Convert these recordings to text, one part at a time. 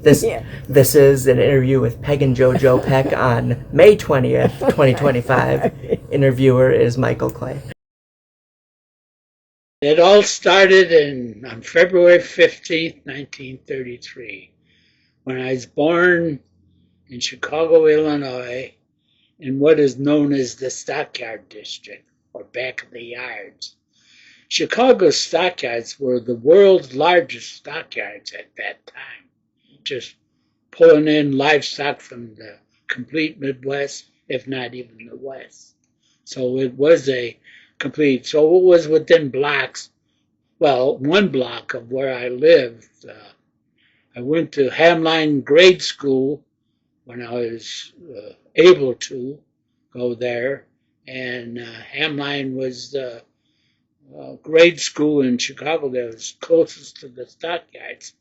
This this is an interview with Peg and Joe Jopek on May 20th, 2025. Interviewer is Michael Clay. It all started on February 15th, 1933, when I was born in Chicago, Illinois, in what is known as the Stockyard District, or back of the yards. Chicago's stockyards were the world's largest stockyards at that time, just pulling in livestock from the complete Midwest, if not even the West. So it was so it was within blocks, well, one block of where I lived. I went to Hamline grade school when I was able to go there, and Hamline was the grade school in Chicago that was closest to the stockyards.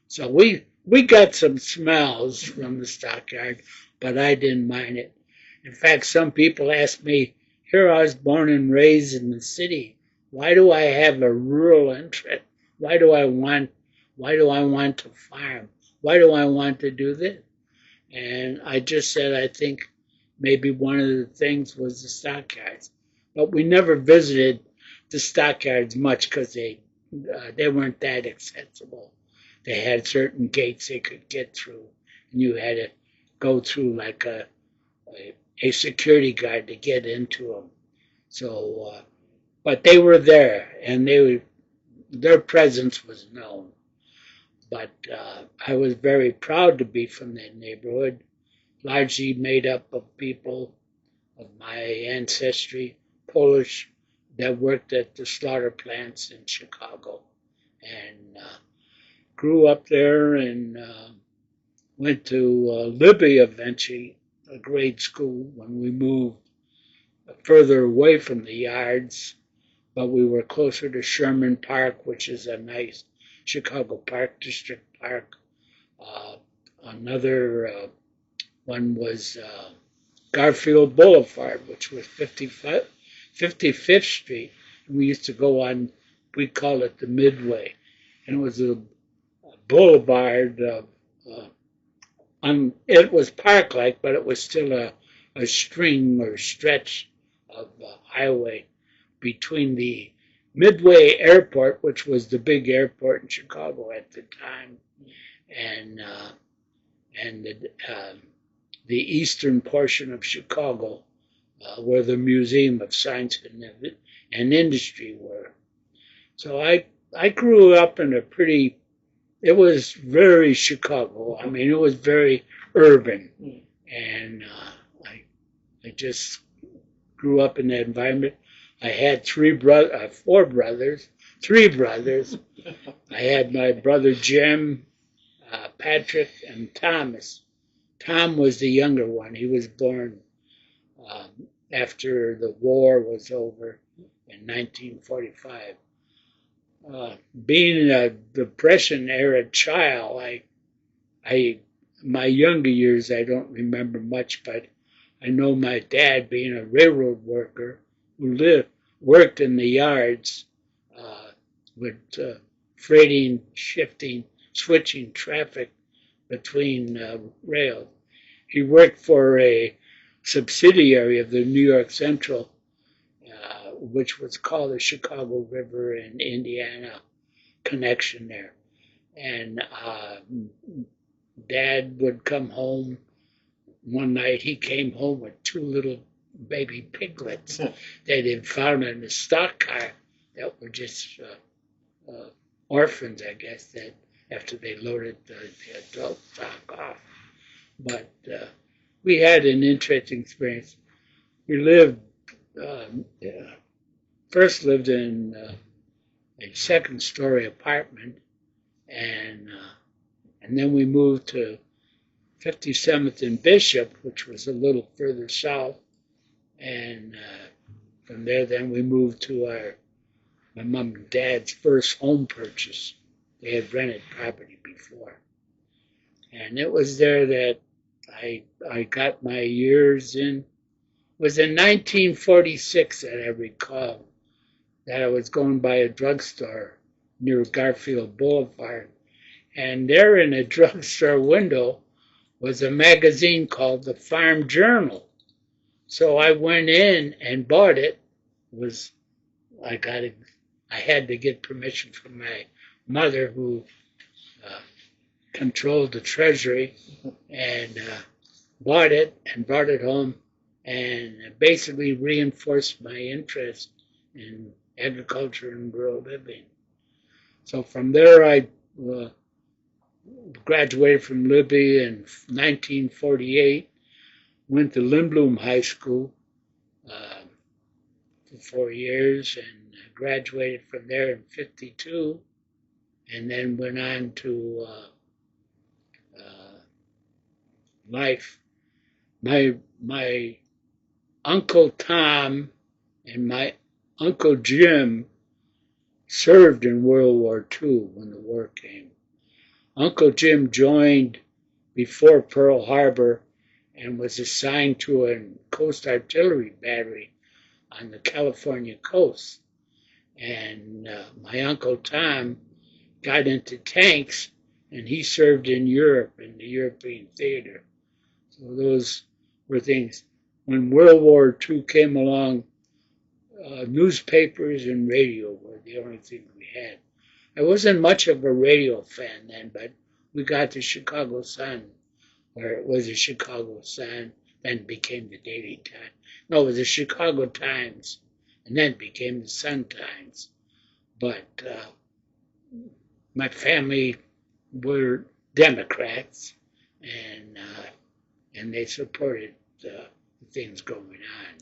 So we got some smells from the stockyard, but I didn't mind it. In fact, some people ask me, here I was born and raised in the city. Why do I have a rural interest? Why do I want to farm? Why do I want to do this? And I just said I think maybe one of the things was the stockyards. But we never visited the stockyards much because they weren't that accessible. They had certain gates they could get through, and you had to go through like a security guard to get into them. So, but they were there, and their presence was known. But I was very proud to be from that neighborhood, largely made up of people of my ancestry, Polish, that worked at the slaughter plants in Chicago, and grew up there and went to Libby eventually, a grade school, when we moved further away from the yards, but we were closer to Sherman Park, which is a nice Chicago Park District park. Another one was Garfield Boulevard, which was 55th Street. And we used to go on, we call it the Midway. And it was a boulevard it was park-like, but it was still a string or stretch of highway between the Midway Airport, which was the big airport in Chicago at the time, and the eastern portion of Chicago, where the Museum of Science and Industry were. So I grew up in it was very Chicago. I mean, it was very urban, and I just grew up in that environment. I had four brothers, three brothers. I had my brother Jim, Patrick, and Thomas. Tom was the younger one. He was born after the war was over in 1945. Being a Depression era child, my younger years I don't remember much, but I know my dad being a railroad worker who worked in the yards with freighting, shifting, switching traffic between rails. He worked for a subsidiary of the New York Central, which was called the Chicago River and Indiana connection there. And Dad would come home. One night he came home with two little baby piglets that he'd found in a stock car that were just orphans, I guess, that after they loaded the adult stock off. But we had an interesting experience. We first lived in a second-story apartment, and then we moved to 57th and Bishop, which was a little further south, and from there then we moved to my mom and dad's first home purchase. They had rented property before, and it was there that I got my years in. It was in 1946 that I recall that I was going by a drugstore near Garfield Boulevard, And there in a drugstore window was a magazine called the Farm Journal. So I went in and bought it. Was I got it? I had to get permission from my mother, who uh, controlled the treasury, and bought it and brought it home, and basically reinforced my interest in agriculture and rural living. So from there, I graduated from Libby in 1948, went to Lindblom High School uh, for 4 years, and graduated from there in '52, and then went on to life. My Uncle Tom and my Uncle Jim served in World War II when the war came. Uncle Jim joined before Pearl Harbor and was assigned to a Coast Artillery battery on the California coast. And my Uncle Tom got into tanks, and he served in Europe, in the European theater. So those were things. When World War II came along, newspapers and radio were the only thing we had. I wasn't much of a radio fan then, but we got the Chicago Sun, or it was the Chicago Sun, then became the Daily Times. No, it was the Chicago Times, and then became the Sun Times. But my family were Democrats, and they supported the things going on.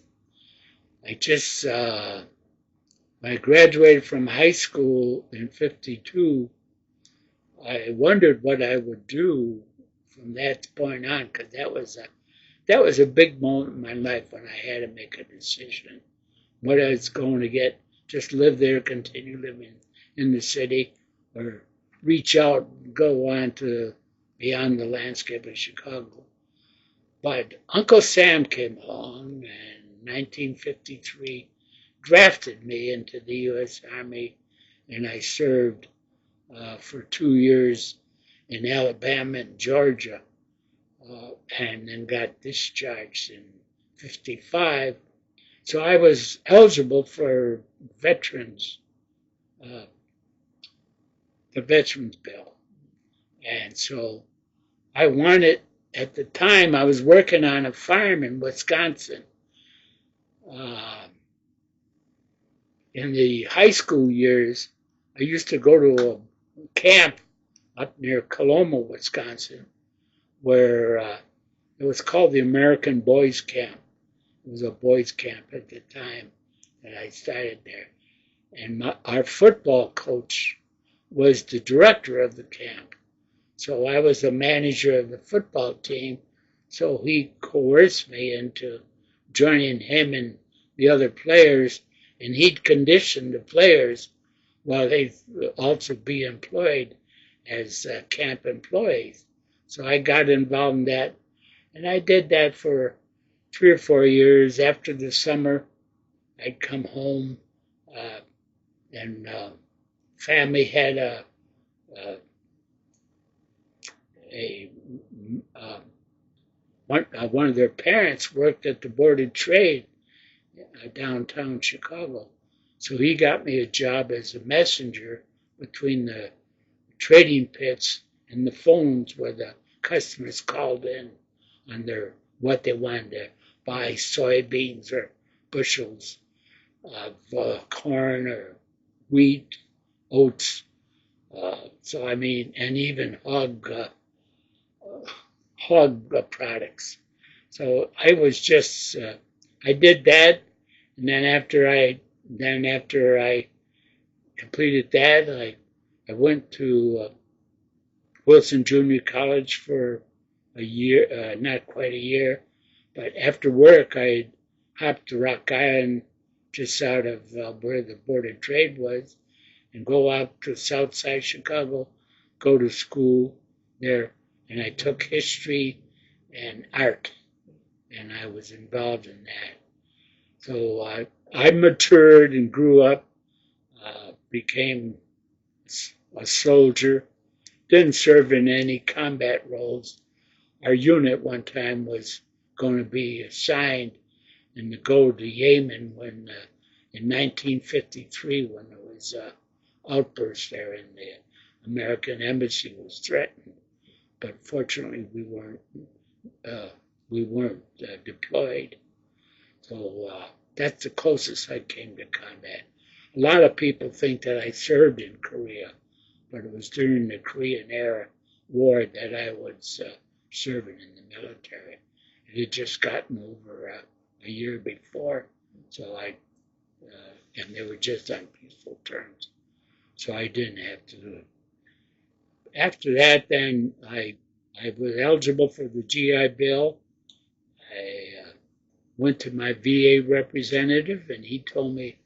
I graduated from high school in '52. I wondered what I would do from that point on, because that was a big moment in my life when I had to make a decision what I was going to get. Just live there, continue living in the city, or reach out and go on to beyond the landscape of Chicago. But Uncle Sam came along in 1953, drafted me into the U.S. Army, and I served for 2 years in Alabama and Georgia, and then got discharged in '55. So I was eligible for veterans, uh, the Veterans Bill, and so I wanted. At the time, I was working on a farm in Wisconsin. Uh, in the high school years, I used to go to a camp up near Coloma, Wisconsin, where it was called the American Boys Camp. It was a boys' camp at the time that I started there. And our football coach was the director of the camp. So I was the manager of the football team. So he coerced me into joining him and the other players, and he'd condition the players while they'd also be employed as camp employees. So I got involved in that, and I did that for 3 or 4 years. After the summer, I'd come home, and family had a one of their parents worked at the Board of Trade downtown Chicago. So he got me a job as a messenger between the trading pits and the phones where the customers called in on their what they wanted to buy, soybeans or bushels of corn or wheat, oats. So I mean, and even hog products. So I was just I did that, and then after I completed that, I went to Wilson Junior College for a year, not quite a year, but after work I hopped to Rock Island, just out of where the Board of Trade was, and go out to Southside Chicago, go to school there, and I took history and art, and I was involved in that. So I matured and grew up, became a soldier, didn't serve in any combat roles. Our unit one time was going to be assigned and to go to Yemen when in 1953 when there was outburst there and the American embassy was threatened. But fortunately, we weren't deployed. So that's the closest I came to combat. A lot of people think that I served in Korea, but it was during the Korean era war that I was serving in the military. It had just gotten over a year before, so and they were just on peaceful terms, so I didn't have to do it. After that, then I was eligible for the GI Bill. I went to my VA representative, and he told me,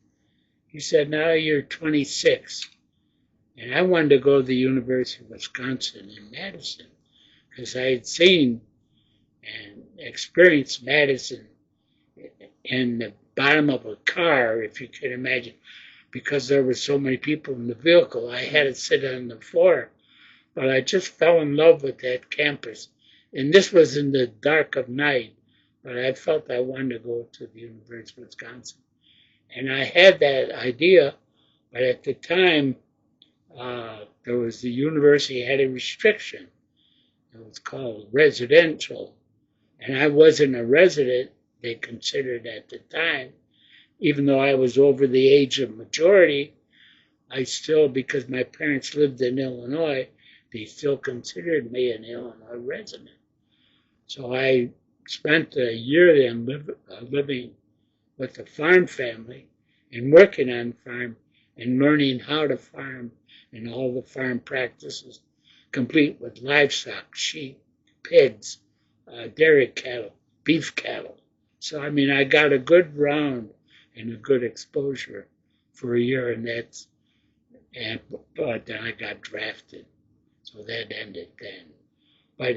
he said, now you're 26. And I wanted to go to the University of Wisconsin in Madison because I had seen and experienced Madison in the bottom of a car, if you can imagine, because there were so many people in the vehicle. I had to sit on the floor. But I just fell in love with that campus. And this was in the dark of night, but I felt I wanted to go to the University of Wisconsin. And I had that idea, but at the time, there was the university had a restriction. It was called residential. And I wasn't a resident, they considered at the time. Even though I was over the age of majority, I still, because my parents lived in Illinois, they still considered me an Illinois resident. So I spent a year then living with the farm family and working on the farm and learning how to farm and all the farm practices, complete with livestock, sheep, pigs, dairy cattle, beef cattle. So, I mean, I got a good round and a good exposure for a year, but then I got drafted. So that ended then. But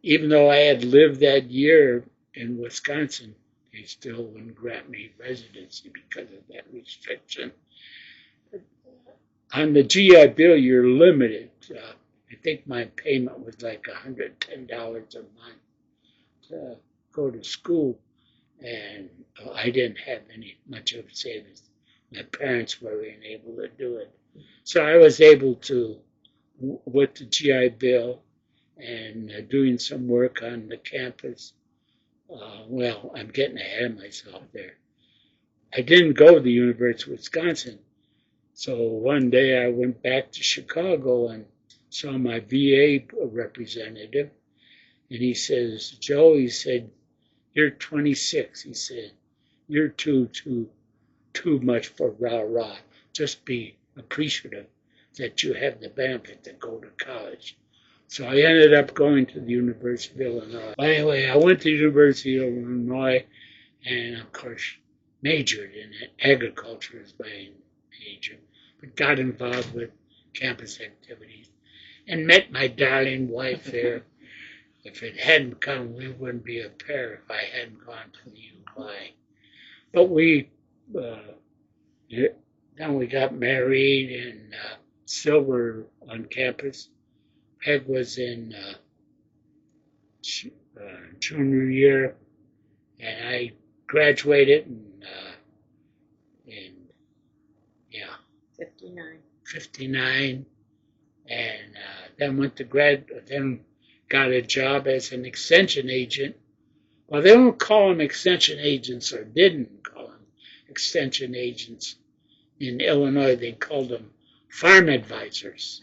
even though I had lived that year in Wisconsin, they still wouldn't grant me residency because of that restriction. On the GI Bill, you're limited. I think my payment was like $110 a month to go to school, and I didn't have much of savings. My parents weren't able to do it. So I was able to, with the GI Bill and doing some work on the campus. Well, I'm getting ahead of myself there. I didn't go to the University of Wisconsin. So one day I went back to Chicago and saw my VA representative. And he says, Joe, he said, you're 26. He said, you're too much for rah-rah. Just be appreciative that you have the benefit to go to college. So I ended up going to the University of Illinois. Anyway, I went to the University of Illinois and, of course, majored in agriculture as my major, but got involved with campus activities and met my darling wife there. If it hadn't come, we wouldn't be a pair if I hadn't gone to the UI. But then we got married and still were on campus. Peg was in junior year, and I graduated in 59, and then then got a job as an extension agent. Well, they don't call them extension agents, or didn't call them extension agents in Illinois. They called them farm advisors.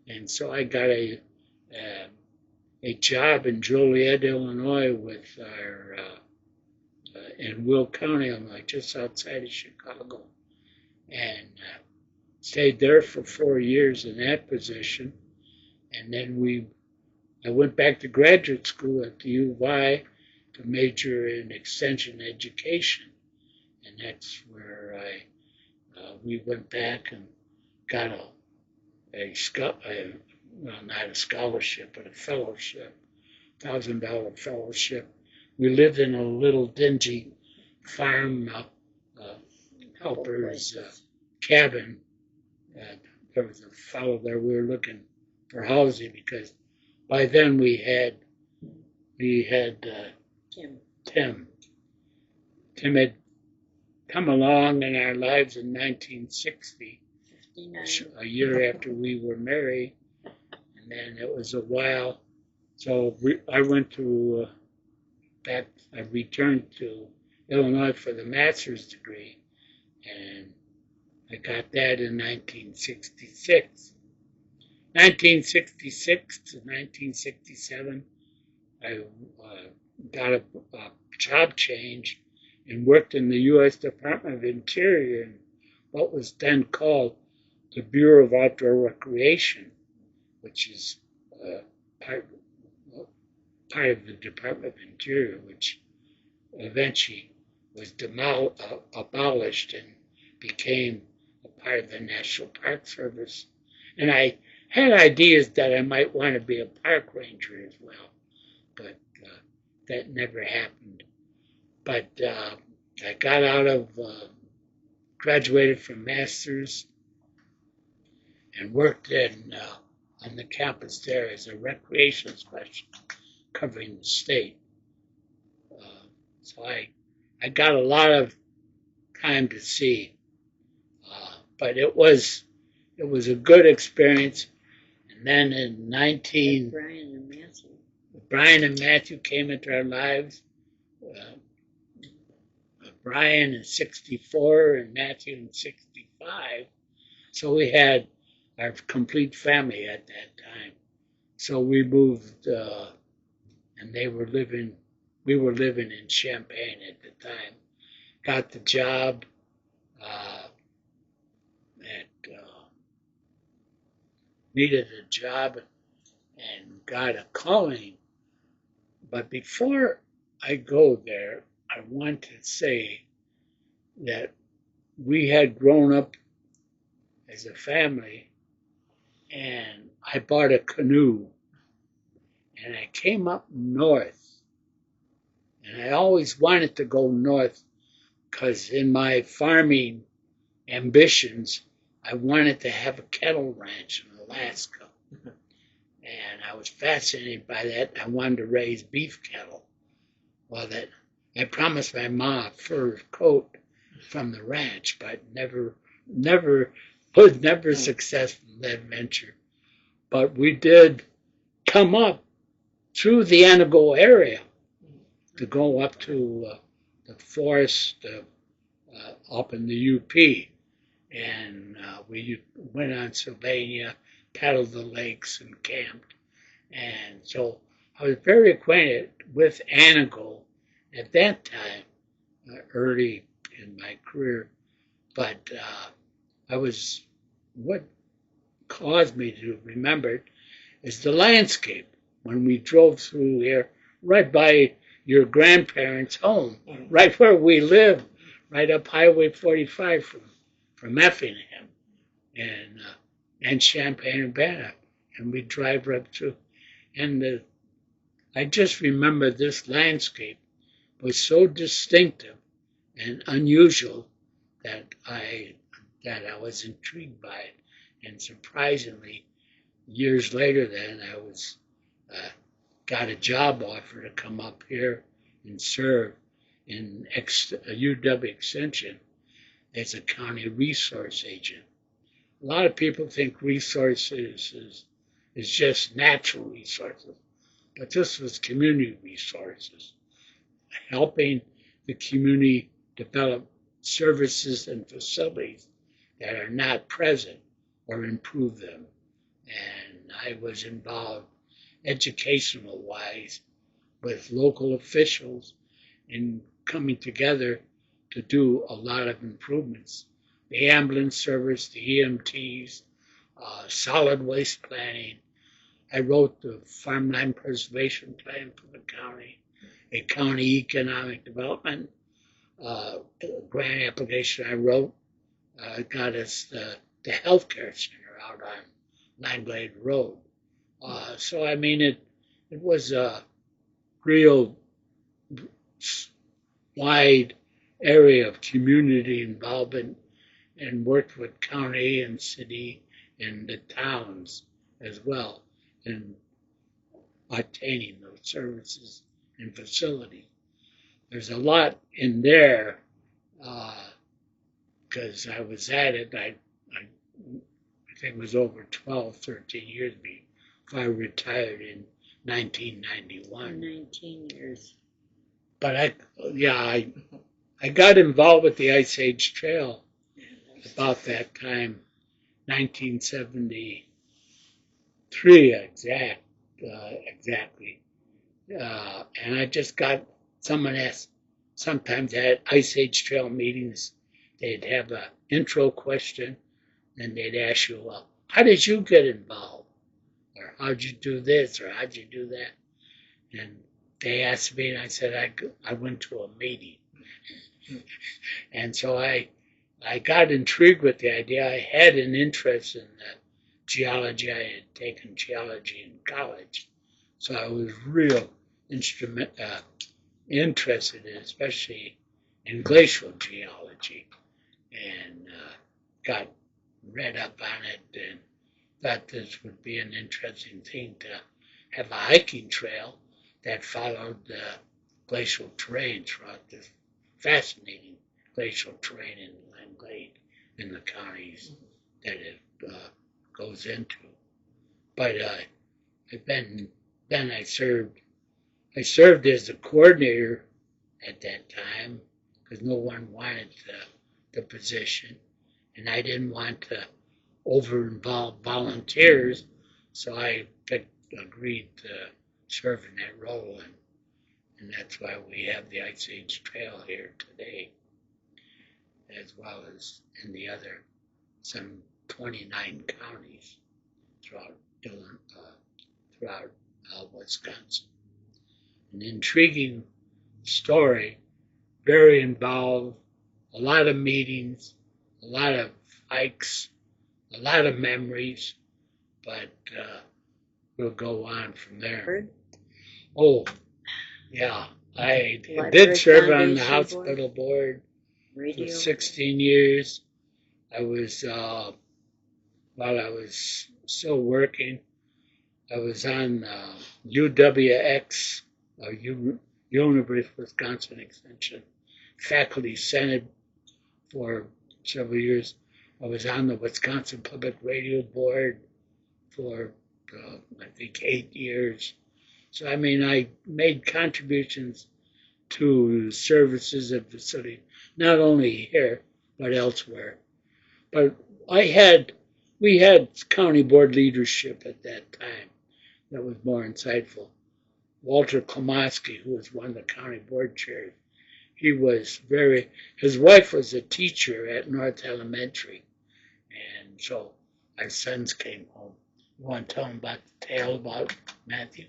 And so I got a job in Joliet, Illinois, with our in Will County, Illinois, just outside of Chicago, and stayed there for 4 years in that position. And then I went back to graduate school at the U of I to major in extension education, and that's where we went back and got not a scholarship, but a fellowship, $1,000 fellowship. We lived in a little dingy farm helper's cabin there was a fellow there. We were looking for housing because by then we had Tim. Tim had come along in our lives in 1960, 59. a year after we were married, and then it was a while. So I went to I returned to Illinois for the master's degree, and I got that in 1966. 1966 to 1967, I got a job change and worked in the U.S. Department of Interior in what was then called the Bureau of Outdoor Recreation, which is part of the Department of Interior, which eventually was abolished and became a part of the National Park Service. And I had ideas that I might want to be a park ranger as well, but that never happened. But I got out of, graduated from master's and worked on the campus there as a recreation specialist covering the state. So I got a lot of time to see, but it was a good experience. And then in Brian and Matthew came into our lives. Brian in 64 and Matthew in 65. So we had our complete family at that time. So we moved, and we were living in Champaign at the time. Got the job needed a job and got a calling. But before I go there, I want to say that we had grown up as a family, and I bought a canoe, and I came up north, and I always wanted to go north because in my farming ambitions, I wanted to have a cattle ranch in Alaska. And I was fascinated by that. I wanted to raise beef cattle. Well, I promised my mom a fur coat from the ranch, but was never successful in that venture. But we did come up through the Antigo area to go up to the forest up in the UP. And we went on Sylvania, paddled the lakes, and camped. And so I was very acquainted with Antigo at that time, early in my career. But what caused me to remember it is the landscape. When we drove through here, right by your grandparents' home, right where we live, right up Highway 45 from Effingham and Champaign-Urbana, and we drive right through. And I just remember this landscape was so distinctive and unusual that I was intrigued by it. And surprisingly, years later, then I was got a job offer to come up here and serve in UW Extension as a county resource agent. A lot of people think resources is just natural resources, but this was community resources, helping the community develop services and facilities that are not present or improve them. And I was involved educational-wise with local officials in coming together to do a lot of improvements. The ambulance service, the EMTs, solid waste planning. I wrote the farmland preservation plan for the county, a county economic development grant application I wrote got us the healthcare center out on Langlade Road. So I mean, it was a real wide area of community involvement, and worked with county and city in the towns as well in attaining those services and facilities. There's a lot in there because I was at it. I think it was over 12, 13 years before I retired in 1991. 19 years. But I got involved with the Ice Age Trail about that time, 1973 exactly. And I just got someone asked, sometimes at Ice Age Trail meetings, they'd have an intro question, and they'd ask you, well, how did you get involved? Or how'd you do this? Or how'd you do that? And they asked me, and I said, I went to a meeting. And so I got intrigued with the idea. I had an interest in geology. I had taken geology in college. So I was real interested in, especially in glacial geology, and got read up on it and thought this would be an interesting thing to have a hiking trail that followed the glacial terrain throughout this fascinating glacial terrain in Langlade in the counties that it goes into. But then I served as the coordinator at that time because no one wanted the position, and I didn't want to over-involve volunteers, so I agreed to serve in that role, and that's why we have the Ice Age Trail here today, as well as in the other some 29 counties throughout Wisconsin. An intriguing story, very involved, a lot of meetings, a lot of hikes, a lot of memories, but we'll go on from there. Oh, yeah, I did serve on the hospital board for 16 years. I was, while I was still working, I was on UWX, University of Wisconsin Extension Faculty Senate for several years. I was on the Wisconsin Public Radio Board for, I think, 8 years. So, I mean, I made contributions to services and facilities, not only here, but elsewhere. But we had county board leadership at that time that was more insightful. Walter Klomoski, who was one of the county board chairs, his wife was a teacher at North Elementary. And so our sons came home. You want to tell them about the tale about Matthew?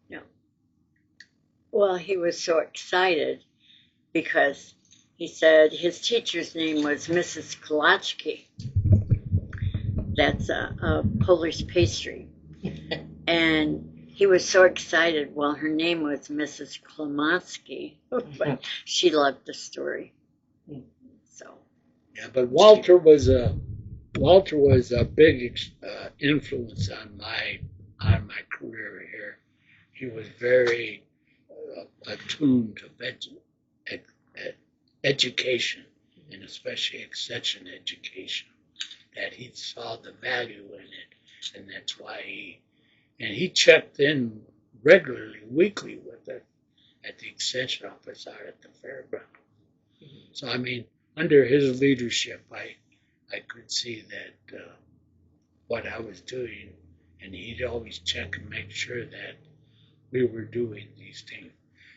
No. Well, he was so excited because he said his teacher's name was Mrs. Kolachki. That's a Polish pastry. And he was so excited. Well, her name was Mrs. Klomoski, but she loved the story. So. Yeah, but Walter was a big influence on my career here. He was very attuned to education, and especially extension education. That he saw the value in it, and that's why he checked in regularly, weekly with us at the extension office out at the fairground. So I mean, under his leadership, I could see that what I was doing, and he'd always check and make sure that we were doing these things,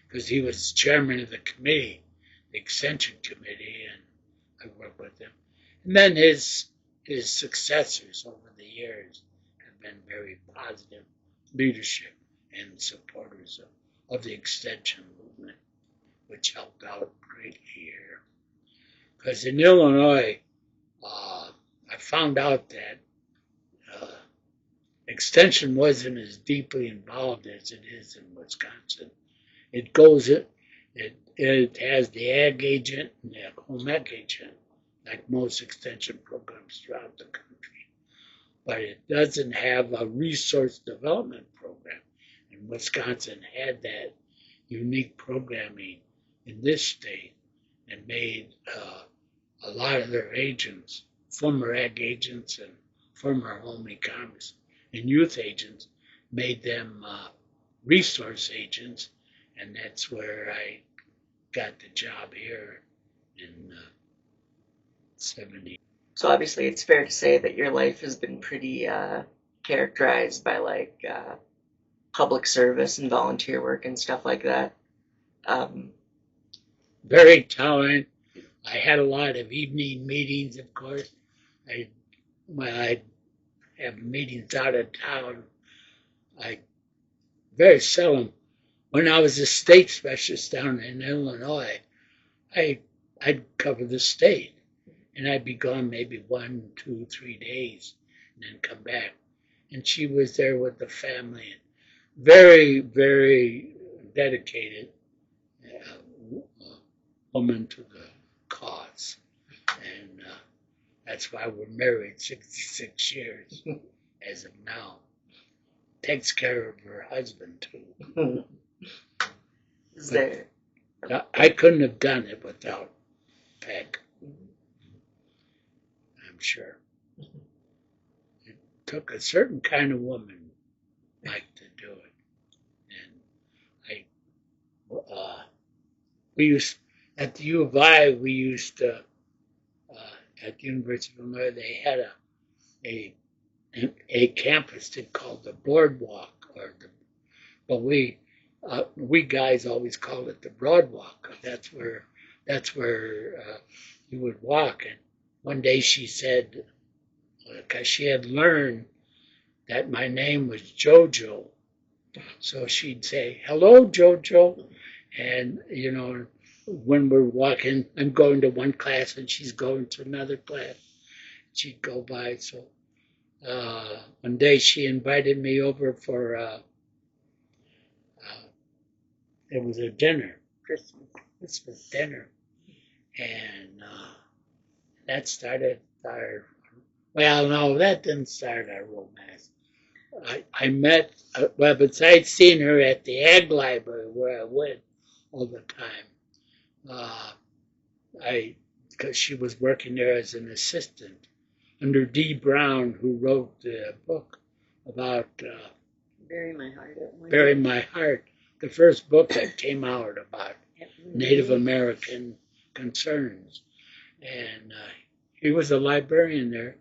because he was chairman of the committee, the extension committee, and I worked with him. And then his successors over the years have been very positive leadership and supporters of the extension movement, which helped out greatly here. Because in Illinois, I found out that extension wasn't as deeply involved as it is in Wisconsin. It has the ag agent and the home ec agent, like most extension programs throughout the country. but it doesn't have a resource development program. And Wisconsin had that unique programming in this state and made a lot of their agents, former ag agents and former home economists and youth agents, made them resource agents, and that's where I got the job here in 70. So obviously, it's fair to say that your life has been pretty characterized by like public service and volunteer work and stuff like that. Very tolerant. I had a lot of evening meetings, of course. I'd have meetings out of town. I very seldom. When I was a state specialist down in Illinois, I'd cover the state, and I'd be gone maybe 1, 2, 3 days, and then come back. And she was there with the family, very, very dedicated woman to the cause, and that's why we're married 66 years as of now. Takes care of her husband too. Is there? I couldn't have done it without Peg. I'm sure. It took a certain kind of woman like to do it, and we used at the U of I. We used to at the University of Illinois. They had a campus they called the Boardwalk, but we guys always called it the Broadwalk. That's where you would walk. And one day she said, because she had learned that my name was Jojo, so she'd say, "Hello, Jojo," and when we're walking, I'm going to one class and she's going to another class. She'd go by. So one day she invited me over for it was a dinner, Christmas dinner, and that started our. Well, no, that didn't start our romance. I met, besides seeing her at the ag library where I went all the time, because she was working there as an assistant under D. Brown, who wrote the book about Bury My Heart. Bury My Heart, the first book that came out about Native American concerns. And he was a librarian there.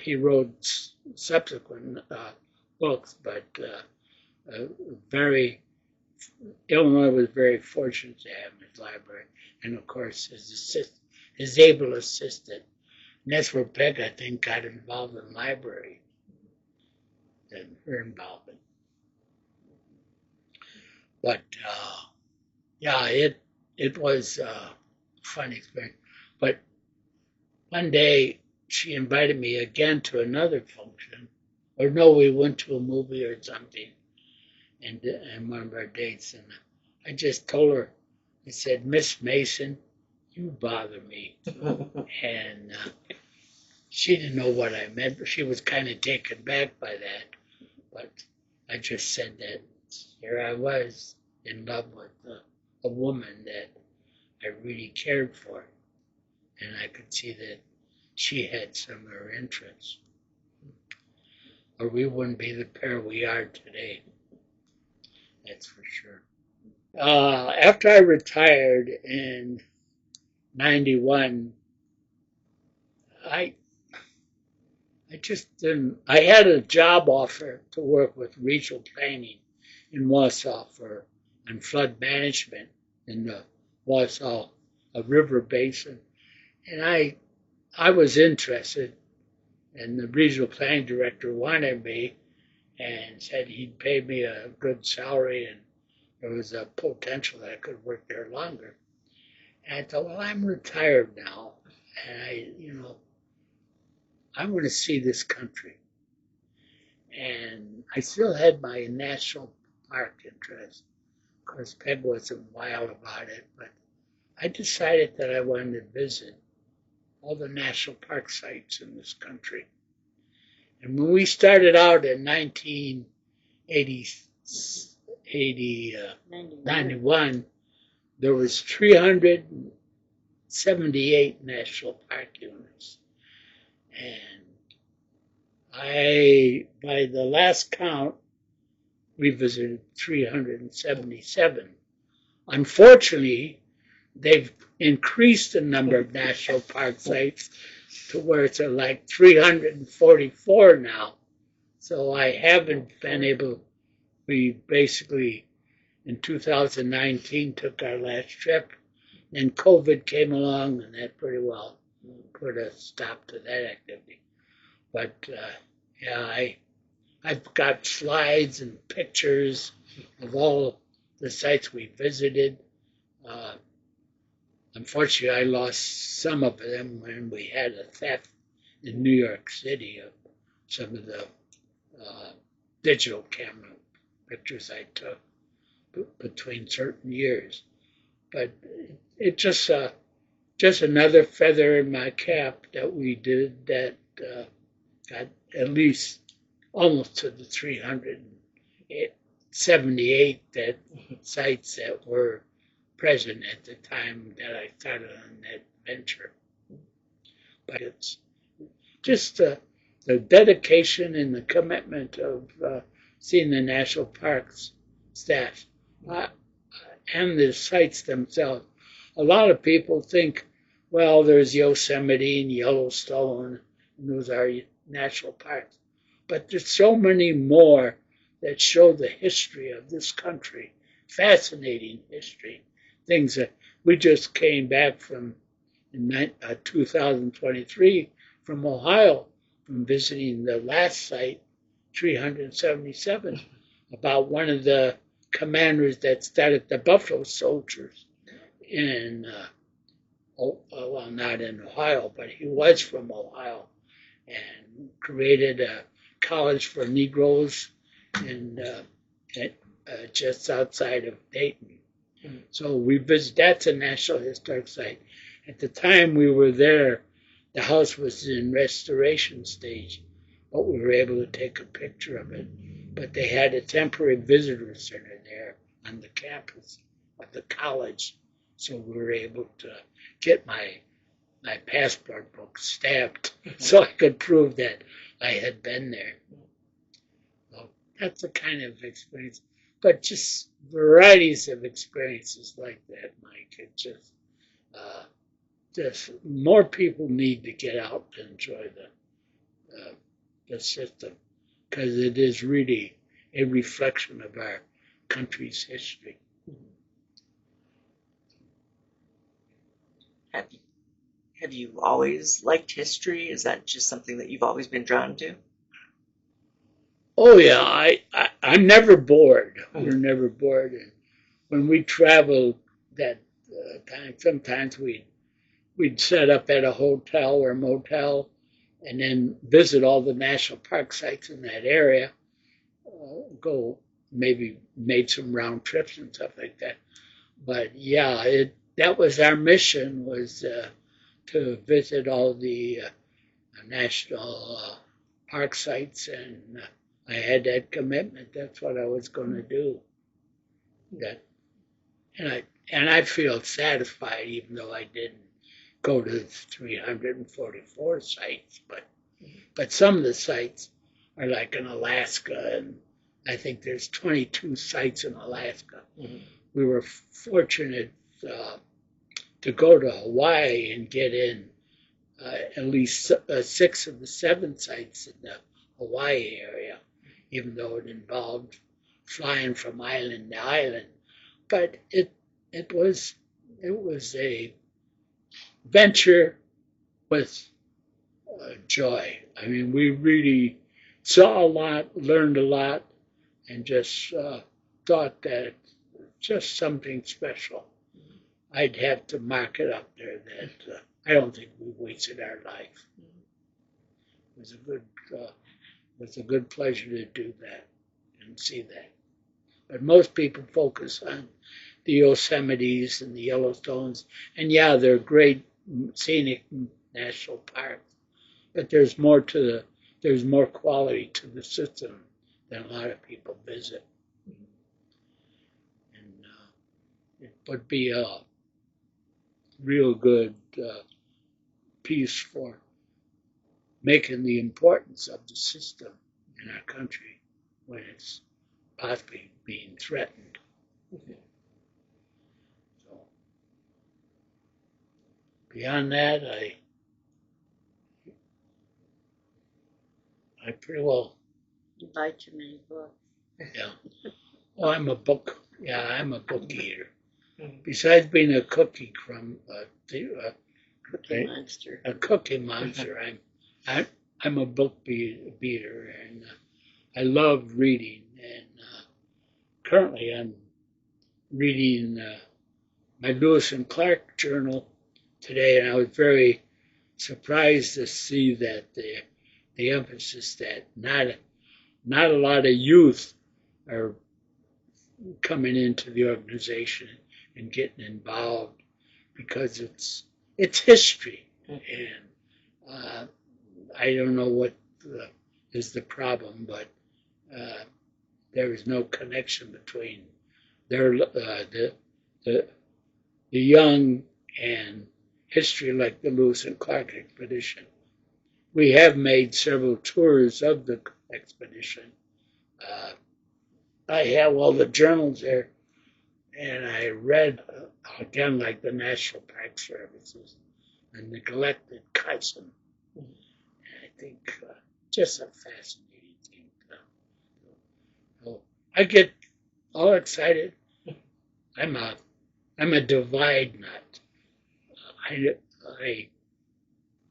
He wrote subsequent books, but Illinois was very fortunate to have him as library, and of course his able assistant. And that's where Peg, I think, got involved in library, and her involvement. But yeah, it was a fun experience. But one day she invited me again to another function, or no, we went to a movie or something, and one of our dates, and I just told her, I said, "Miss Mason, you bother me," and she didn't know what I meant, but she was kind of taken back by that. But I just said that here I was in love with a woman that I really cared for, and I could see that she had similar interests, or we wouldn't be the pair we are today. That's for sure. After I retired in '91, I just didn't. I had a job offer to work with regional planning in Wausau on flood management in the Wausau River Basin, and I was interested, and the regional planning director wanted me and said he'd pay me a good salary, and there was a potential that I could work there longer. And I thought, well, I'm retired now, and I want to see this country. And I still had my national park interest. Of course, Peg wasn't wild about it, but I decided that I wanted to visit all the national park sites in this country. And when we started out in 91, there was 378 national park units. And by the last count, we visited 377. Unfortunately, they've increased the number of national park sites to where it's like 344 now. So I haven't been able, we basically in 2019 took our last trip, and COVID came along and that pretty well put a stop to that activity. But yeah, I've got slides and pictures of all the sites we visited. Unfortunately, I lost some of them when we had a theft in New York City of some of the digital camera pictures I took between certain years. But it's just another feather in my cap that we did that got at least almost to the 378 sites that were present at the time that I started on that venture. But it's just the dedication and the commitment of seeing the national parks staff and the sites themselves. A lot of people think, well, there's Yosemite and Yellowstone, and those are national parks. But there's so many more that show the history of this country, fascinating history, things that we just came back from in 2023 from Ohio, from visiting the last site, 377, about one of the commanders that started the Buffalo Soldiers in, well, not in Ohio, but he was from Ohio and created a college for Negroes in just outside of Dayton. So we visit. That's a National Historic Site. At the time we were there, the house was in restoration stage, but we were able to take a picture of it. But they had a temporary visitor center there on the campus of the college, so we were able to get my passport book stamped so I could prove that I had been there. So that's the kind of experience. But just varieties of experiences like that, Mike. It just more people need to get out and enjoy the system, because it is really a reflection of our country's history. Have you always liked history? Is that just something that you've always been drawn to? Oh yeah, I'm never bored. We're never bored. And when we traveled that time, sometimes we'd set up at a hotel or motel and then visit all the national park sites in that area. Go maybe made some round trips and stuff like that. But yeah, that was our mission, was to visit all the national park sites, and I had that commitment. That's what I was going to do. That, and I feel satisfied, even though I didn't go to 344 sites. But some of the sites are like in Alaska, and I think there's 22 sites in Alaska. Mm-hmm. We were fortunate to go to Hawaii and get in at least 6 of the 7 sites in the Hawaii area, even though it involved flying from island to island. But it was a venture with joy. I mean, we really saw a lot, learned a lot, and just thought that just something special. I'd have to mark it up there that I don't think we wasted our life. It was a good pleasure to do that and see that. But most people focus on the Yosemites and the Yellowstones, and yeah, they're great scenic national parks. But there's more to there's more quality to the system than a lot of people visit. And it would be a real good piece for making the importance of the system in our country when it's possibly being threatened. So beyond that, I pretty well, You buy too many books. yeah. Oh, I'm a book eater. Besides being a cookie Cookie Monster. a cookie monster, I'm a book beater, and I love reading. And currently, I'm reading my Lewis and Clark journal today, and I was very surprised to see that the emphasis that not a lot of youth are coming into the organization and getting involved because it's history, and I don't know what is the problem, but there is no connection between the young and history like the Lewis and Clark expedition. We have made several tours of the expedition. I have all the journals there, and I read again like the National Park Services and neglected cousin. And I think just a fascinating thing. So I get all excited. I'm a divide nut.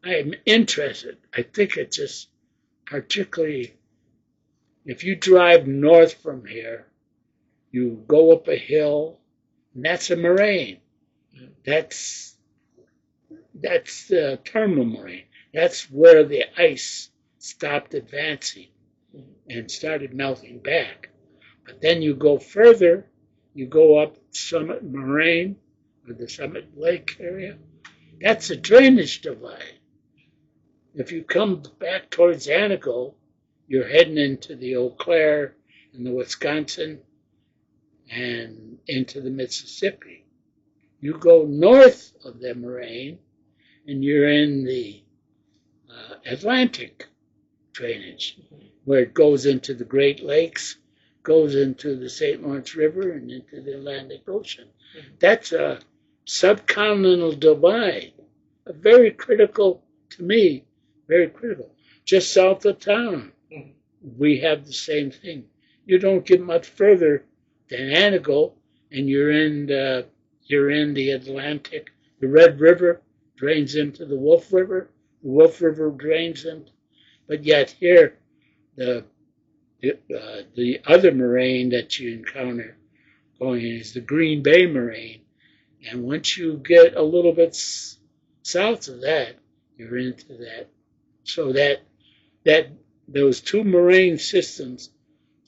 I'm interested. I think it's just particularly if you drive north from here, you go up a hill, and that's a moraine. That's the terminal moraine. That's where the ice stopped advancing and started melting back. But then you go further, you go up Summit Moraine or the Summit Lake area. That's a drainage divide. If you come back towards Antigo, you're heading into the Eau Claire and the Wisconsin and into the Mississippi. You go north of the moraine and you're in the Atlantic drainage, where it goes into the Great Lakes, goes into the St. Lawrence River, and into the Atlantic Ocean. That's a subcontinental divide, a very critical, to me, very critical. Just south of town, we have the same thing. You don't get much further than Antigo, and you're in the Atlantic. The Red River drains into the Wolf River. The Wolf River drains into, but yet here, the other moraine that you encounter going in is the Green Bay moraine, and once you get a little bit south of that, you're into that. So that those two moraine systems,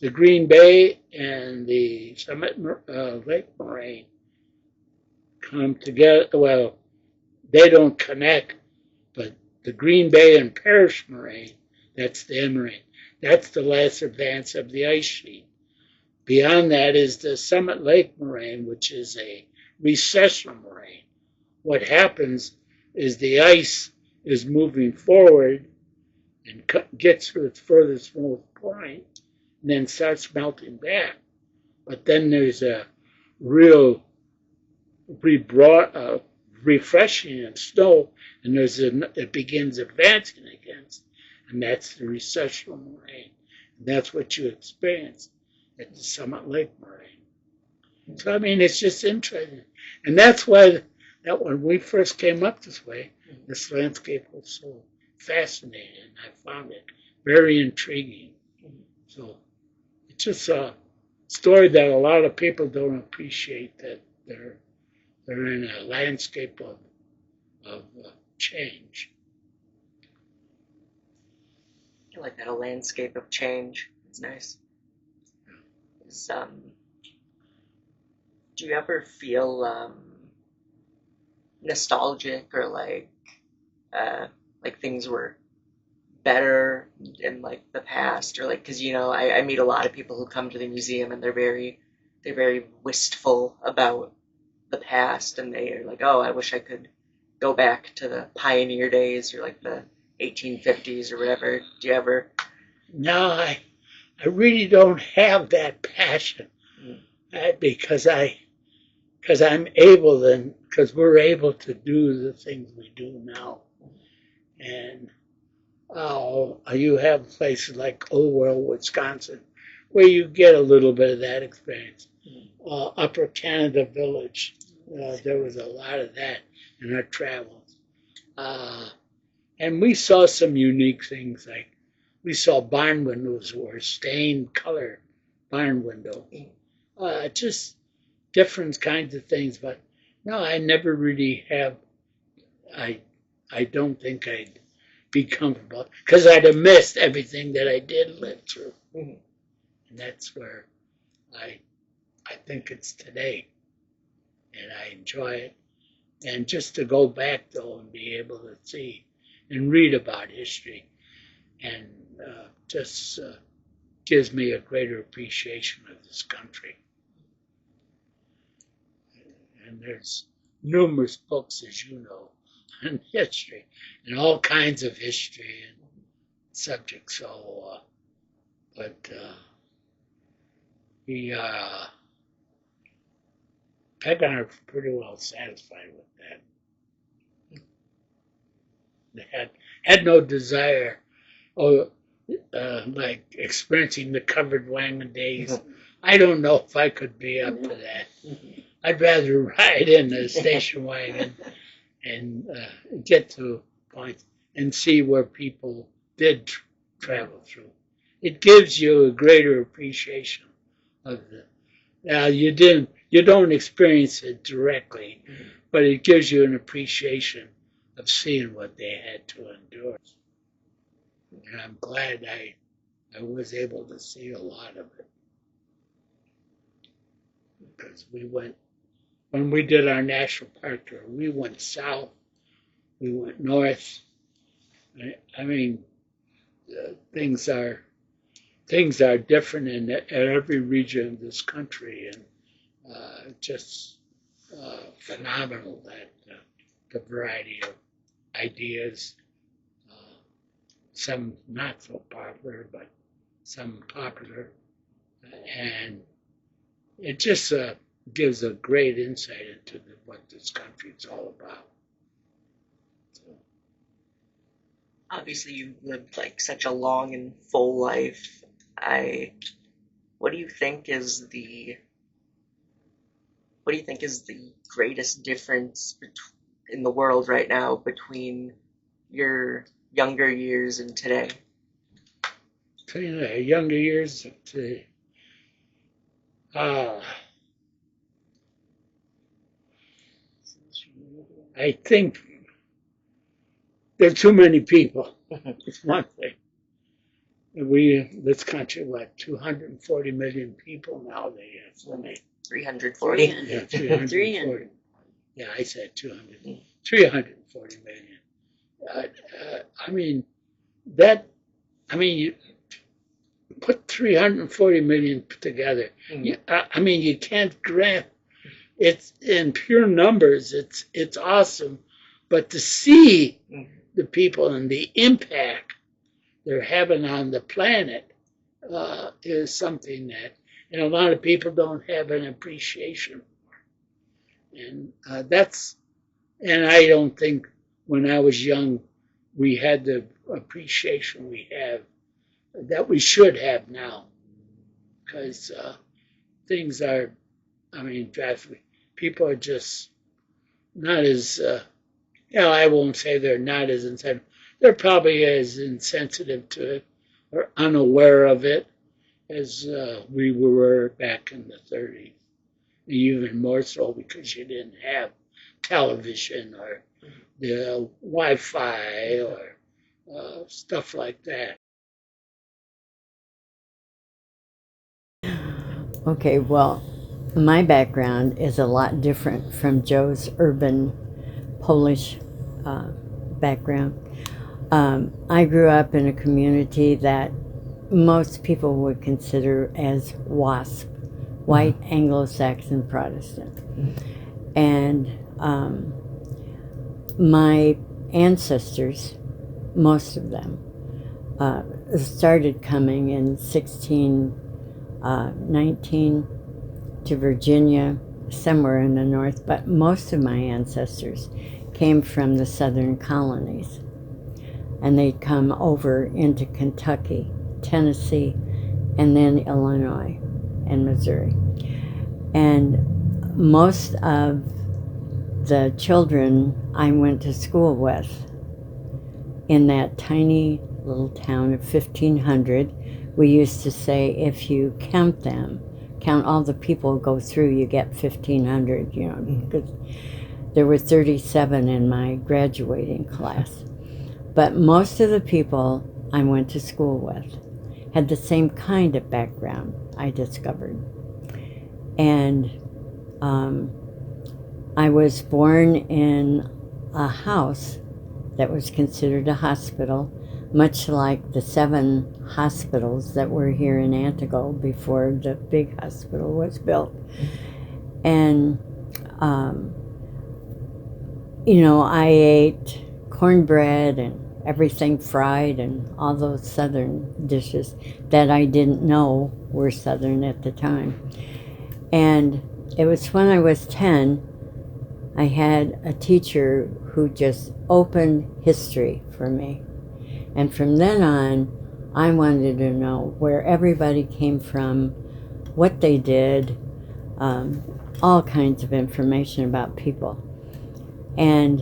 the Green Bay and the Summit Lake moraine, come together. Well, they don't connect, but the Green Bay and Parrish moraine, that's the moraine. That's the last advance of the ice sheet. Beyond that is the Summit Lake moraine, which is a recessional moraine. What happens is the ice is moving forward and gets to its furthest most point, and then starts melting back. But then there's a real refreshing of snow, and it begins advancing against, and that's the recessional moraine. And that's what you experience at the Summit Lake moraine. So I mean, it's just interesting, and that's why that when we first came up this way, this landscape was so fascinating. I found it very intriguing. So it's just a story that a lot of people don't appreciate, that they're in a landscape of change. I like that, a landscape of change. It's nice. Do you ever feel nostalgic or like things were better in like the past, or like, because I meet a lot of people who come to the museum and they're very wistful about the past, and they are like, oh, I wish I could go back to the pioneer days or like the 1850s or whatever. Do you ever? No, I really don't have that passion because I'm able then, because we're able to do the things we do now. And you have places like Old World, Wisconsin, where you get a little bit of that experience. Upper Canada Village, there was a lot of that in our travels. And we saw some unique things, like we saw barn windows were stained color barn window. Just different kinds of things. But no, I never really have. I I don't think I'd be comfortable because I'd have missed everything that I did live through. And that's where I I think it's today, and I enjoy it. And just to go back though and be able to see and read about history, and just gives me a greater appreciation of this country. And there's numerous books, as you know, on history and all kinds of history and subjects. So, but we Peg and I are pretty well satisfied with that. They had no desire, or like experiencing the covered wagon days. I don't know if I could be up to that. I'd rather ride in a station wagon and get to points and see where people did travel through. It gives you a greater appreciation of the. Now you don't experience it directly, but it gives you an appreciation of seeing what they had to endure. And I'm glad I was able to see a lot of it, because we went when we did our national park tour. We went south, we went north. I mean, things are different in every region of this country, and just phenomenal that the variety of ideas, some not so popular, but some popular, and it just gives a great insight into what this country is all about. So, Obviously, you've lived like such a long and full life. I, what do you think is the what do you think is the greatest difference in the world right now between your younger years and today? in the younger years, uh, I think there are too many people. It's one thing. This country, what, 240 million people now, they estimate. 340. Yeah, 340. Yeah, I said 200. 340 million. I mean, you put 340 million together. I mean, you can't grasp. It's in pure numbers. It's awesome, but to see the people and the impact they're having on the planet is something that, a lot of people don't have an appreciation for. And and I don't think when I was young we had the appreciation we have that we should have now, because things are, I mean, drastically, people are just not as, I won't say they're not as insensitive. They're probably as insensitive to it or unaware of it as we were back in the 30s. Even more so because you didn't have television or the Wi-Fi or stuff like that. Okay, well, my background is a lot different from Joe's urban Polish background. I grew up in a community that most people would consider as WASP, White Anglo-Saxon Protestant. And my ancestors, most of them, started coming in 1619 to Virginia, somewhere in the north, but most of my ancestors came from the southern colonies. And they'd come over into Kentucky, Tennessee, and then Illinois and Missouri. And most of the children I went to school with in that tiny little town of 1,500, we used to say if you count them, count all the people who go through, you get 1,500, you know, because there were 37 in my graduating class. But most of the people I went to school with had the same kind of background, I discovered. And I was born in a house that was considered a hospital, much like the 7 hospitals that were here in Antigo before the big hospital was built. And, you know, I ate cornbread and everything fried and all those southern dishes that I didn't know were southern at the time. And it was when I was 10, I had a teacher who just opened history for me. And from then on, I wanted to know where everybody came from, what they did, all kinds of information about people. And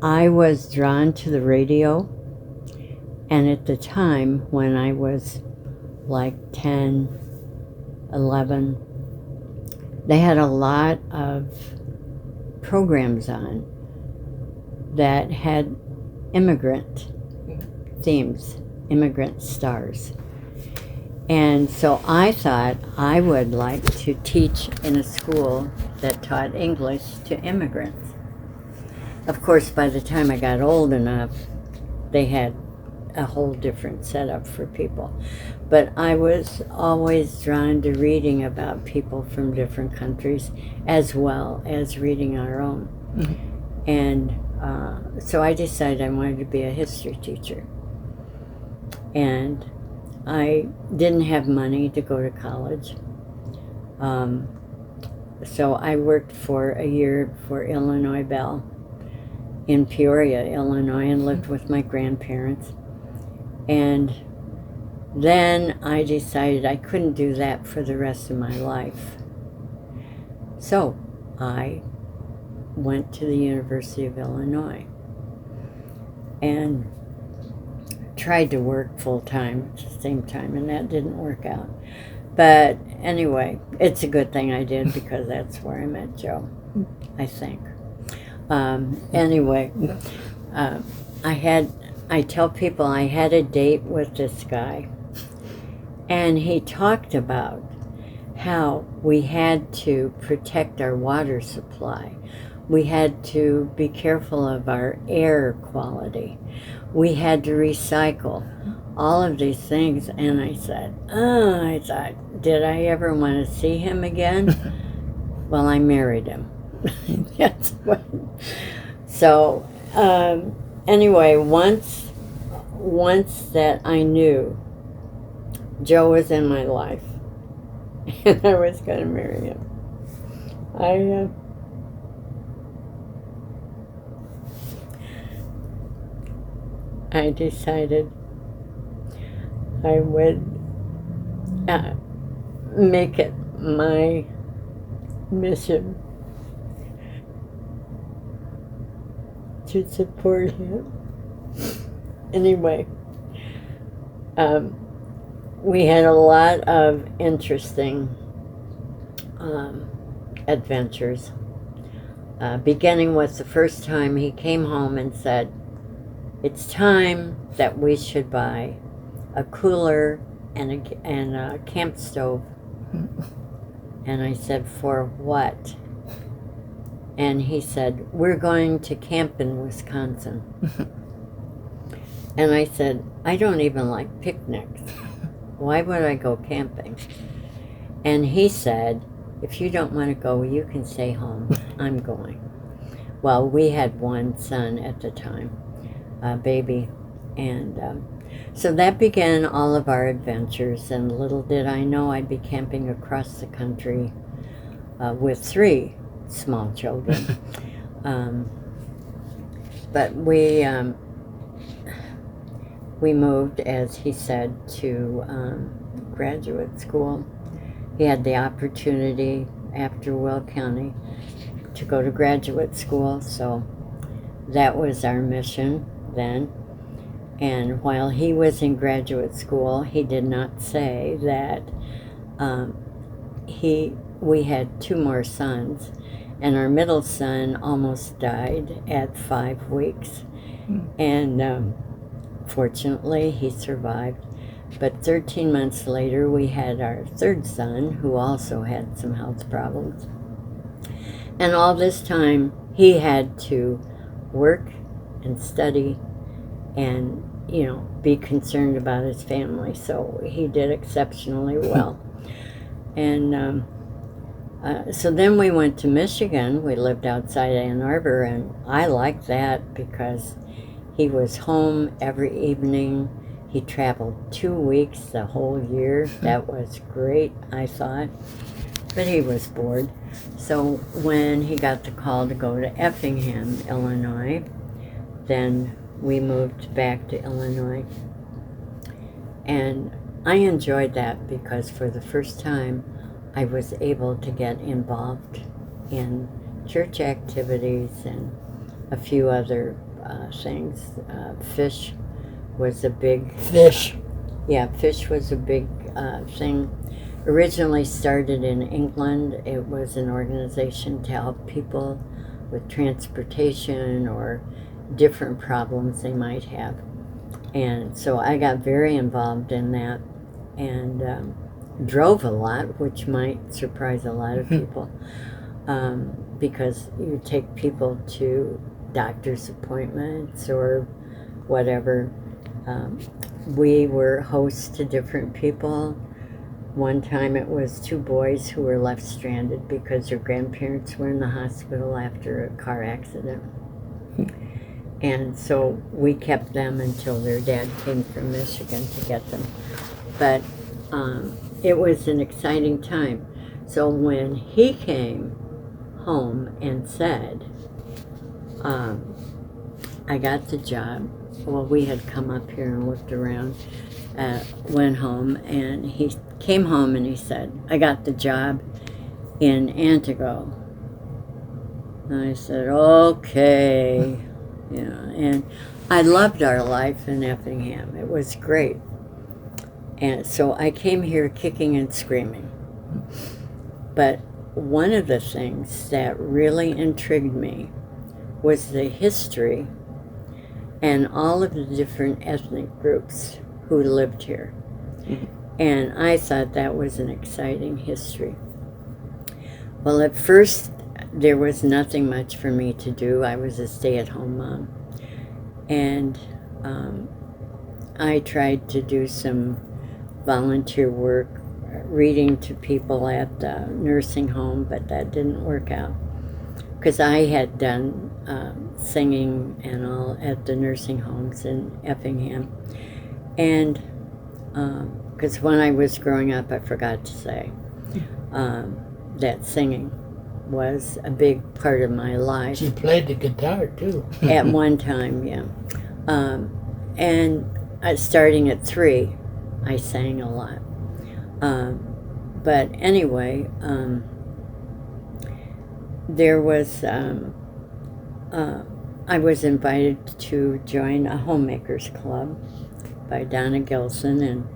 I was drawn to the radio, and at the time when I was like 10, 11, they had a lot of programs on that had immigrant themes, immigrant stars. And so I thought I would like to teach in a school that taught English to immigrants. Of course, by the time I got old enough, they had a whole different setup for people. But I was always drawn to reading about people from different countries as well as reading our own. Mm-hmm. And so I decided I wanted to be a history teacher. And I didn't have money to go to college. So I worked for a year for Illinois Bell in Peoria, Illinois, and lived with my grandparents. And then I decided I couldn't do that for the rest of my life. So I went to the University of Illinois and tried to work full-time at the same time, and that didn't work out. But anyway, it's a good thing I did, because that's where I met Joe, I think. Anyway, I tell people I had a date with this guy, and he talked about how we had to protect our water supply. We had to be careful of our air quality. We had to recycle, all of these things. And I said, I thought, did I ever want to see him again? Well, I married him. That's what. So, anyway, once that I knew Joe was in my life and I was going to marry him, I decided I would make it my mission to support him. Anyway, we had a lot of interesting adventures, beginning with the first time he came home and said, "It's time that we should buy a cooler and a camp stove." And I said, "For what?" And he said, "We're going to camp in Wisconsin." And I said, I don't even like picnics. Why would I go camping? And he said, if you don't want to go, you can stay home. I'm going. Well, we had one son at the time, a baby. And so that began all of our adventures. And little did I know I'd be camping across the country with 3 small children. But we moved, as he said, to graduate school. He had the opportunity after Will County to go to graduate school, so that was our mission then. And while he was in graduate school, he did not say that we had 2 more sons, and our middle son almost died at 5 weeks. And fortunately, he survived. But 13 months later, we had our 3rd son, who also had some health problems. And all this time, he had to work and study and, be concerned about his family. So he did exceptionally well. And so then we went to Michigan. We lived outside Ann Arbor, and I liked that because he was home every evening. He traveled 2 weeks the whole year. That was great, I thought. But he was bored. So when he got the call to go to Effingham, Illinois, then we moved back to Illinois. And I enjoyed that because for the first time, I was able to get involved in church activities and a few other things. Fish was a big... Fish. Yeah, fish was a big thing. Originally started in England. It was an organization to help people with transportation or different problems they might have. And so I got very involved in that and drove a lot, which might surprise a lot of people, because you take people to doctor's appointments or whatever. We were hosts to different people. One time it was 2 boys who were left stranded because their grandparents were in the hospital after a car accident. And so we kept them until their dad came from Michigan to get them. But it was an exciting time. So when he came home and said, I got the job, well, we had come up here and looked around, went home, and he came home and he said, I got the job in Antigo. And I said, okay. And I loved our life in Effingham. It was great. And so I came here kicking and screaming. But one of the things that really intrigued me was the history and all of the different ethnic groups who lived here. And I thought that was an exciting history. Well, at first, there was nothing much for me to do. I was a stay-at-home mom. And I tried to do some volunteer work, reading to people at the nursing home, but that didn't work out. Because I had done singing and all at the nursing homes in Effingham. And because when I was growing up, I forgot to say that singing was a big part of my life. She played the guitar, too. At one time, yeah. And starting at 3, I sang a lot. But anyway, there was, I was invited to join a homemakers club by Donna Gilson, and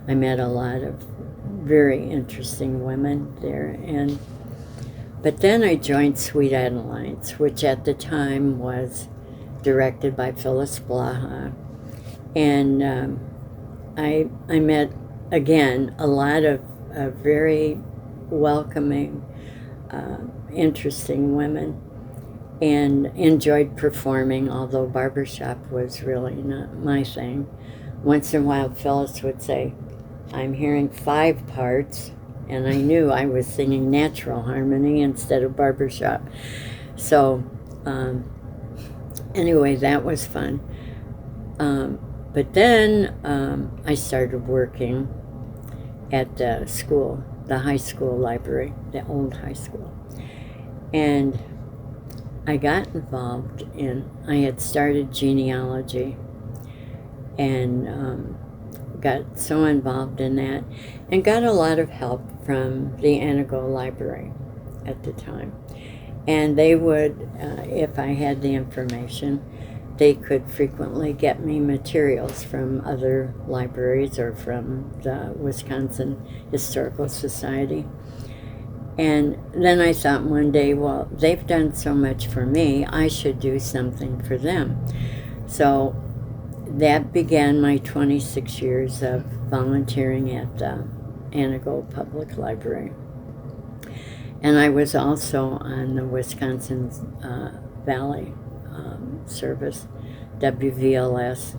I met a lot of very interesting women there. But then I joined Sweet Adelines, which at the time was directed by Phyllis Blaha. And I met, again, a lot of very welcoming, interesting women. and enjoyed performing, although barbershop was really not my thing. Once in a while, Phyllis would say, I'm hearing 5 parts, and I knew I was singing natural harmony instead of barbershop. So, anyway, that was fun. But then I started working at the school, the high school library, the old high school. And I got involved I had started genealogy and got so involved in that and got a lot of help from the Antigo library at the time. And they would, if I had the information, they could frequently get me materials from other libraries or from the Wisconsin Historical Society. And then I thought one day, well, they've done so much for me, I should do something for them. So that began my 26 years of volunteering at the Antigo Public Library. And I was also on the Wisconsin Valley Service, WVLS,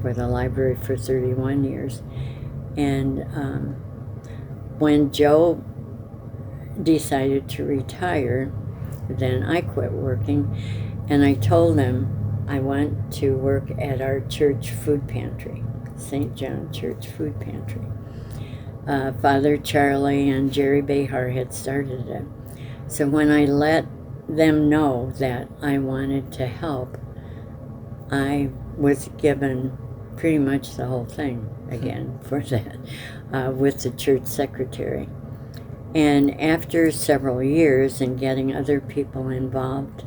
for the library for 31 years. And when Joe decided to retire, then I quit working, and I told him I want to work at our church food pantry, St. John Church Food Pantry. Father Charlie and Jerry Behar had started it. So when I let them know that I wanted to help, I was given pretty much the whole thing again for that with the church secretary. And after several years and getting other people involved,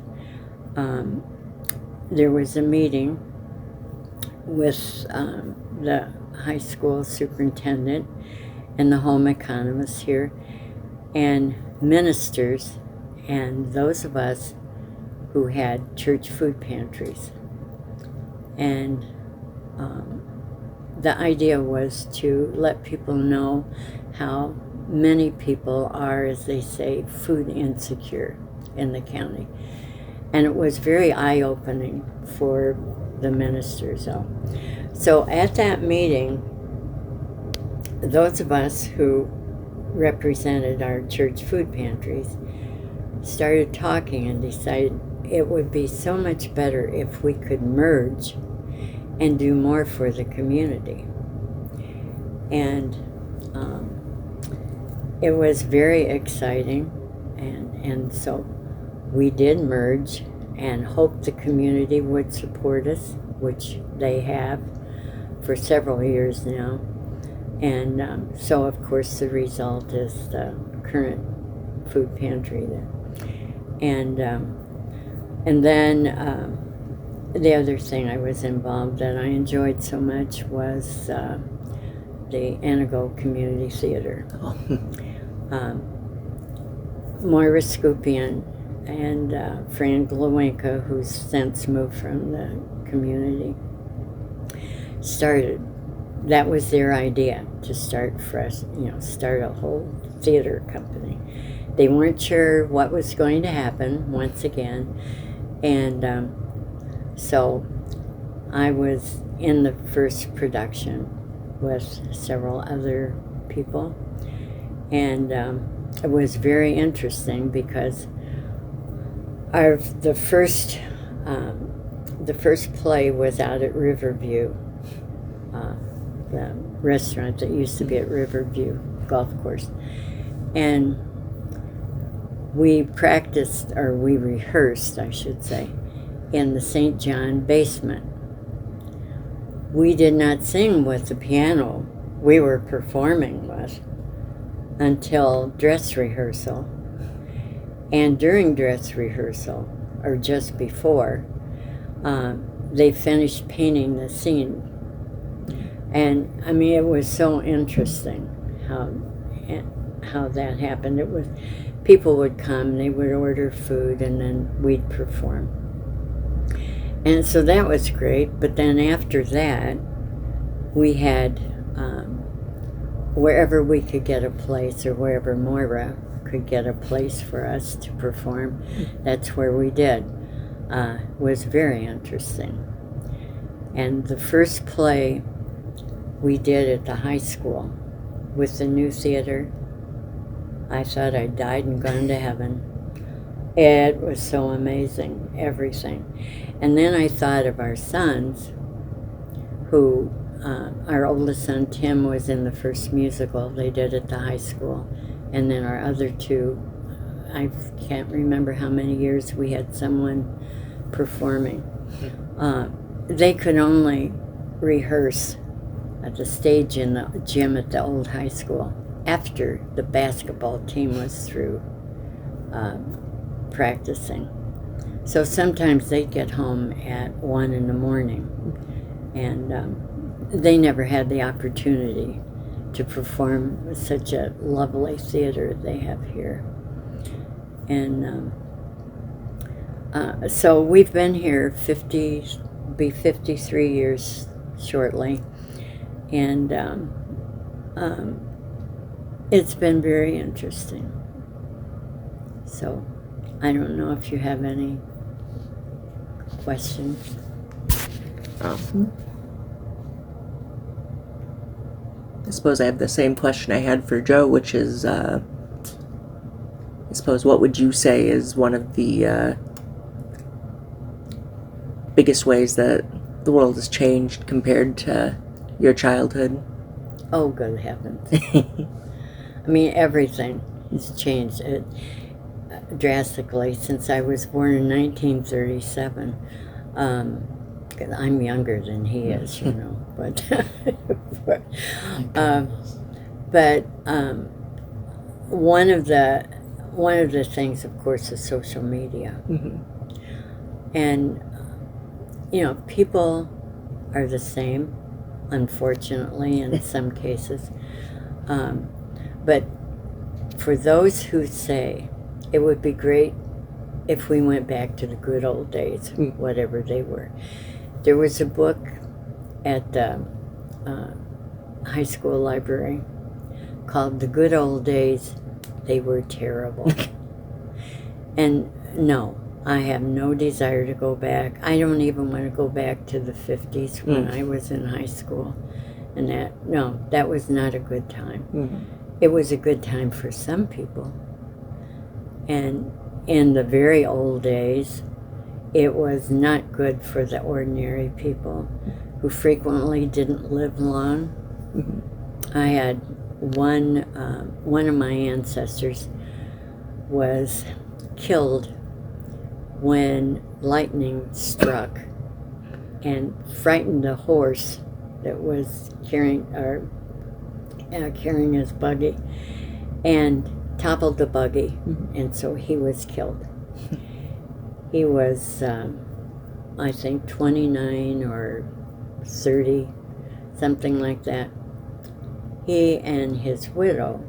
there was a meeting with the high school superintendent and the home economist here, and ministers, and those of us who had church food pantries. And the idea was to let people know how many people are, as they say, food insecure in the county. And it was very eye-opening for the ministers. So at that meeting, those of us who represented our church food pantries started talking and decided it would be so much better if we could merge and do more for the community. And it was very exciting, and so we did merge and hoped the community would support us, which they have for several years now. And so, of course, the result is the current food pantry there. And then the other thing I was involved that I enjoyed so much was the Antigo Community Theater. Moira Scupian and Fran Glowinka, who's since moved from the community, started. That was their idea, to start fresh, start a whole theater company. They weren't sure what was going to happen once again, and so I was in the first production with several other people, and it was very interesting because the first play was out at Riverview, the restaurant that used to be at Riverview Golf Course, and we rehearsed, I should say, in the St. John basement. We did not sing with the piano we were performing with until dress rehearsal. And during dress rehearsal, or just before, they finished painting the scene. And I mean, it was so interesting how that happened. It was, people would come, they would order food, and then we'd perform. And so that was great. But then after that, we had wherever we could get a place, or wherever Moira could get a place for us to perform, that's where we did. was very interesting. And the first play we did at the high school with the new theater, I thought I died and gone to heaven. It was so amazing, everything. And then I thought of our sons, who, our oldest son Tim was in the first musical they did at the high school. And then our other two, I can't remember how many years we had someone performing. They could only rehearse at the stage in the gym at the old high school after the basketball team was through practicing. So sometimes they'd get home at 1 in the morning, and they never had the opportunity to perform with such a lovely theater they have here. And so we've been here 53 years shortly, and it's been very interesting. So I don't know if you have any questions. I suppose I have the same question I had for Joe, which is, I suppose, what would you say is one of the biggest ways that the world has changed compared to your childhood? Oh, good heavens. I mean, everything has changed drastically since I was born in 1937. I'm younger than he is, you know, but one of the things, of course, is social media. And you know, people are the same, unfortunately, in some cases. But for those who say it would be great if we went back to the good old days, whatever they were. There was a book at the high school library called The Good Old Days, They Were Terrible. And no, I have no desire to go back. I don't even want to go back to the 50s when I was in high school. And that was not a good time. It was a good time for some people. And in the very old days, it was not good for the ordinary people who frequently didn't live long. I had one of my ancestors was killed when lightning struck and frightened a horse that was carrying his buggy and toppled the buggy, and so he was killed. He was, I think, 29 or 30, something like that. He and his widow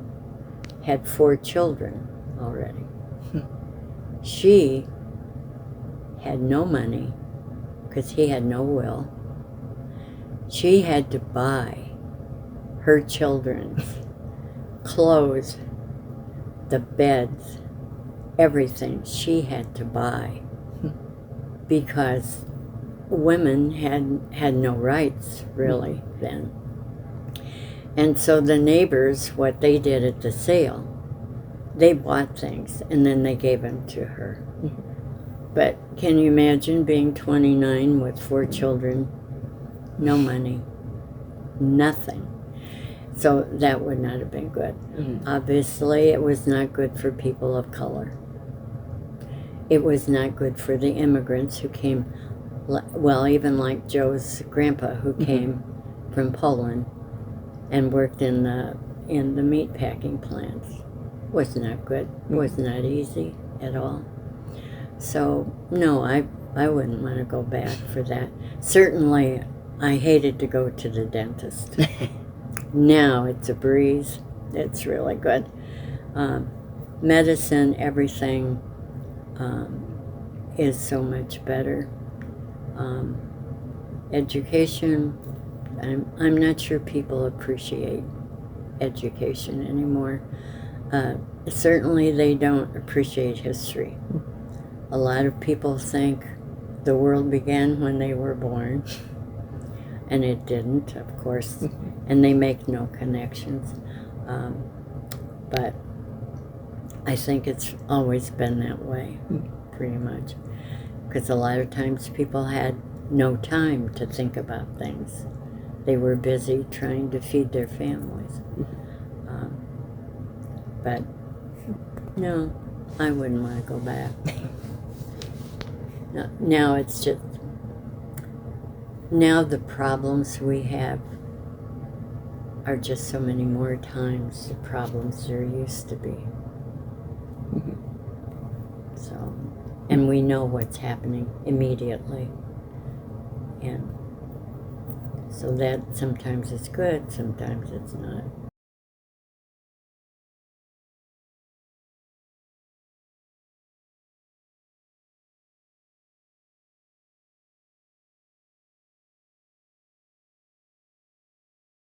had 4 children already. She had no money because he had no will. She had to buy her children's clothes, the beds, everything she had to buy because women had no rights really then. And so the neighbors, what they did at the sale, they bought things and then they gave them to her. But can you imagine being 29 with 4 children, no money, nothing? So that would not have been good. Obviously, it was not good for people of color. It was not good for the immigrants who came, well, even like Joe's grandpa who came from Poland and worked in the meat packing plants. Was not good. Was not easy at all. So no, I wouldn't want to go back for that. Certainly, I hated to go to the dentist. Now it's a breeze. It's really good. Medicine, everything is so much better. Education, I'm not sure people appreciate education anymore. Certainly they don't appreciate history. A lot of people think the world began when they were born, and it didn't, of course, and they make no connections. But I think it's always been that way, pretty much, because a lot of times people had no time to think about things. They were busy trying to feed their families. But no, I wouldn't want to go back. No, now it's just, now the problems we have are just so many more times the problems there used to be. So, and we know what's happening immediately. And so that sometimes it's good, sometimes it's not.